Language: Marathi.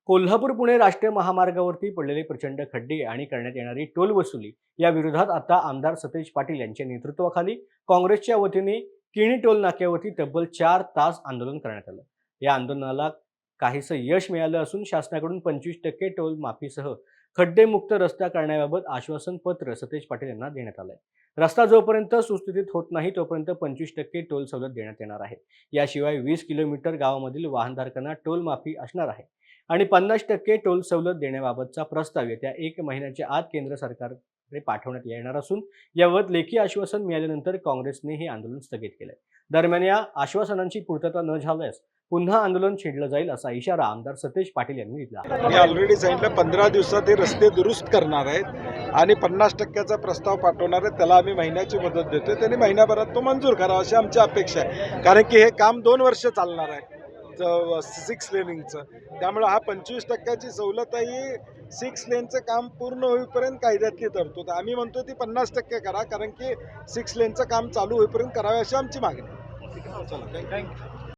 कोल्हापूर पुणे राष्ट्रीय महामार्गावरती पडलेले प्रचंड खड्डे आणि करण्यात येणारी टोल वसुली या विरोधात आता आमदार सतेज पाटील यांच्या नेतृत्वाखाली काँग्रेसच्या वतीने किणी टोल नाक्यावरती तब्बल 4 तास आंदोलन करण्यात आलं। या आंदोलनाला काहीसं यश मिळालं असून शासनाकडून 25% टोल माफीसह खड्डेमुक्त रस्ता करण्याबाबत आश्वासन पत्र सतेज पाटील यांना देण्यात आलंय। रस्ता जोपर्यंत सुस्थितीत होत नाही तोपर्यंत 25% टोल सवलत देण्यात येणार आहे। याशिवाय 20 किलोमीटर गावामधील वाहनधारकांना टोल माफी असणार आहे आणि 50% टोल सवलत देण्याबाबतचा प्रस्ताव येत्या 1 महिन्याच्या आत केंद्र सरकारकडे पाठवण्यात येणार असून याबाबत लेखी आश्वासन मिळाल्यानंतर काँग्रेसने हे आंदोलन स्थगित केलंय। दरम्यान या आश्वासनांची पूर्तता न झाल्यास पुन्हा आंदोलन छेडलं जाईल असा इशारा आमदार सतेज पाटील यांनी दिला आहे। मी ऑलरेडी सांगितलं 15 दिवसात हे रस्ते दुरुस्त करणार आहेत आणि 50%चा प्रस्ताव पाठवणार आहे। त्याला आम्ही महिन्याची मुदत देतोय, त्यांनी महिन्याभरात तो मंजूर करावा अशी आमची अपेक्षा आहे। कारण की हे काम 2 वर्ष चालणार आहे 6 लेनिंगचं, त्यामुळे हा 25%ची सवलत ही 6 लेनचं काम पूर्ण होईपर्यंत कायद्यातली तरतूद। आम्ही म्हणतो ती 50% करा, कारण की 6 लेनचं काम चालू होईपर्यंत करावे अशी आमची मागणी आहे। चला, थँक्यू।